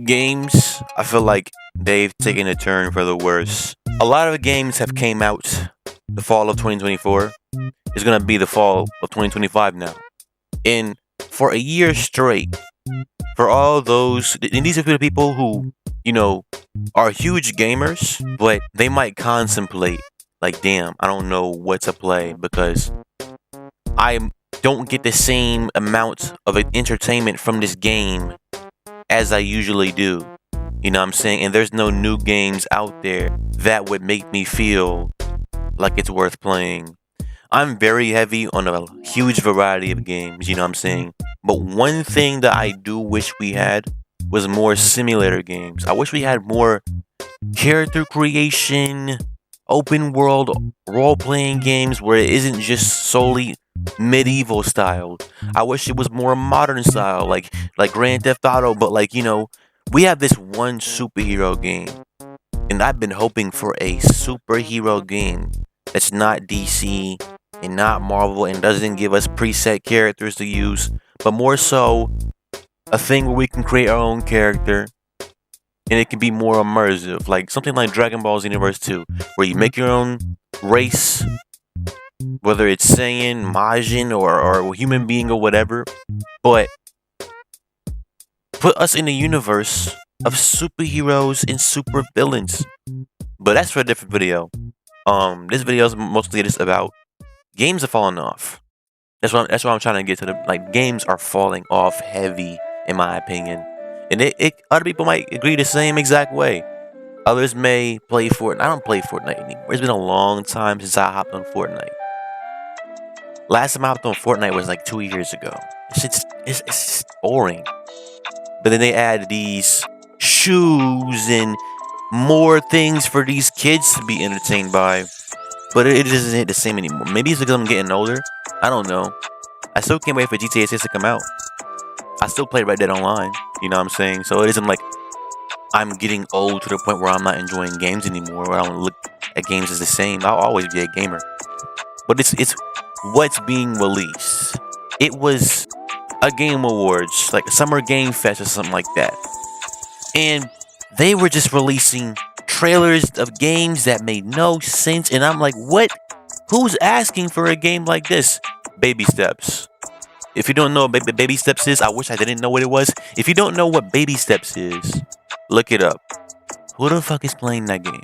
Games, I feel like they've taken a turn for the worse. A lot of games have came out the fall of 2024. It's gonna be the fall of 2025 now. And for a year straight, for all those, and these are the people who, you know, are huge gamers, but they might contemplate, like, damn, I don't know what to play because I don't get the same amount of entertainment from this game as I usually do. You know what I'm saying? And there's no new games out there that would make me feel like it's worth playing. I'm very heavy on a huge variety of games, you know what I'm saying? But one thing that I do wish we had was more simulator games. I wish we had more character creation, open world role playing games where it isn't just solely medieval style. I wish it was more modern style, like Grand Theft Auto, but we have this one superhero game, and I've been hoping for a superhero game that's not DC and not Marvel and doesn't give us preset characters to use, but more so a thing where we can create our own character and it can be more immersive, like something like Dragon Ball Xenoverse 2, where you make your own race, whether it's Saiyan, Majin, or human being or whatever, but put us in a universe of superheroes and super villains. But that's for a different video. This video is mostly just about games are falling off. That's what I'm trying to get to. Games are falling off heavy, in my opinion, and other people might agree the same exact way. Others may play Fortnite. I don't play Fortnite anymore. It's been a long time since I hopped on Fortnite. Last time I hopped on Fortnite was like 2 years ago. It's just boring. But then they add these shoes and more things for these kids to be entertained by. But it doesn't hit the same anymore. Maybe it's because I'm getting older. I don't know. I still can't wait for GTA 6 to come out. I still play Red Dead Online. You know what I'm saying? So it isn't like I'm getting old to the point where I'm not enjoying games anymore, where I don't look at games as the same. I'll always be a gamer. But it's what's being released. It was a Game Awards, like a Summer Game Fest or something like that. And they were just releasing trailers of games that made no sense. And I'm like, what? Who's asking for a game like this? Baby Steps. If you don't know what Baby Steps is, I wish I didn't know what it was. If you don't know what Baby Steps is, look it up. Who the fuck is playing that game?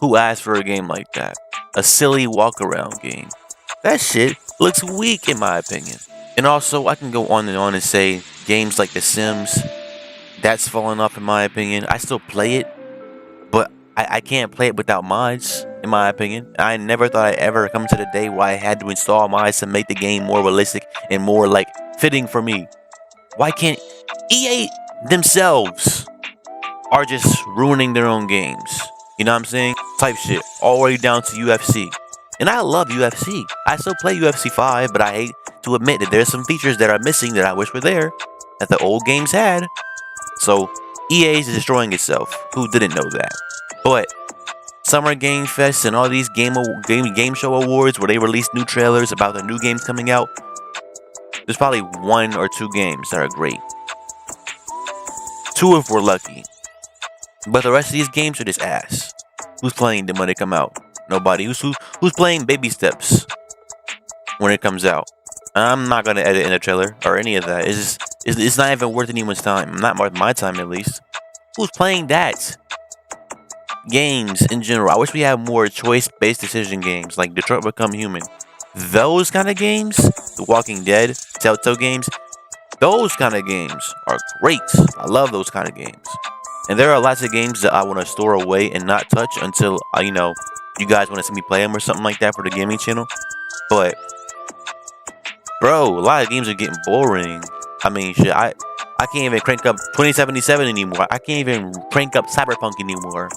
Who asked for a game like that? A silly walk around game. That shit looks weak in my opinion. And also, I can go on and say games like The Sims, that's falling off in my opinion. I still play it, but I can't play it without mods, in my opinion. I never thought I'd ever come to the day where I had to install mods to make the game more realistic and more fitting for me. Why can't EA themselves are just ruining their own games? You know what I'm saying? Type shit. All the way down to UFC. And I love UFC. I still play UFC 5, but I hate to admit that there's some features that are missing that I wish were there, that the old games had. So EA is destroying itself. Who didn't know that? But Summer Game Fest and all these game show awards where they release new trailers about the new games coming out, there's probably 1 or 2 games that are great. 2 if we're lucky. But the rest of these games are just ass. Who's playing them when they come out? Nobody. Who's playing Baby Steps when it comes out? I'm not gonna edit in a trailer or any of that. It's not even worth anyone's time. Not worth my time, at least. Who's playing that? Games in general. I wish we had more choice-based decision games like Detroit Become Human. Those kind of games, The Walking Dead, Telltale games, those kind of games are great. I love those kind of games. And there are lots of games that I want to store away and not touch until, you guys want to see me play them or something like that for the gaming channel. But, bro, a lot of games are getting boring. I mean, shit, I can't even crank up 2077 anymore. I can't even crank up Cyberpunk anymore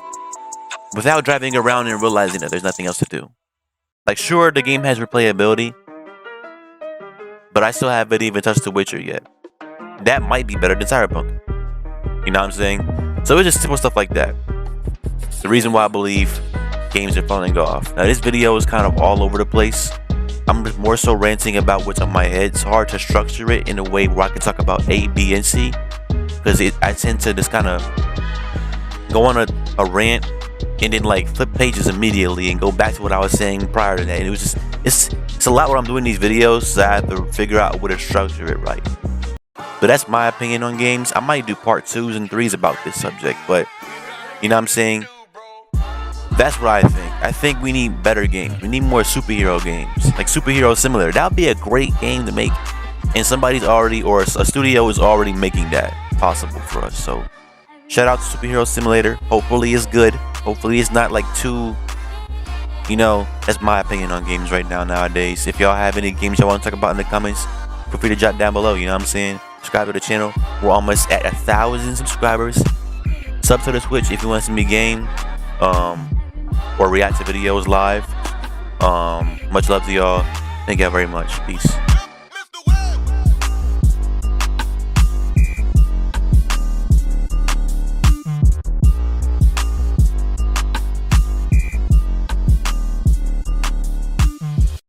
without driving around and realizing that there's nothing else to do. Sure, the game has replayability, but I still haven't even touched The Witcher yet. That might be better than Cyberpunk. You know what I'm saying? So it's just simple stuff like that. The reason why I believe games are falling off. Now, this video is kind of all over the place. I'm just more so ranting about what's on my head. It's hard to structure it in a way where I can talk about A, B, and C. because I tend to just kind of go on a rant and then like flip pages immediately and go back to what I was saying prior to that. And it was just it's a lot when I'm doing these videos, so I have to figure out where to structure it right. But that's my opinion on games. I might do part 2s and 3s about this subject, but you know what I'm saying? That's what I think. I think we need better games. We need more superhero games, like Superhero Simulator. That would be a great game to make, and somebody's already, or a studio is already making that possible for us. So shout out to Superhero Simulator. Hopefully it's good. Hopefully it's not like too, you know, that's my opinion on games right now nowadays. If y'all have any games y'all want to talk about in the comments, feel free to drop down below. You know what I'm saying? Subscribe to the channel. We're almost at 1,000 subscribers. Sub to the Twitch if you want to see me game, or react to videos live. Much love to y'all. Thank y'all very much. Peace.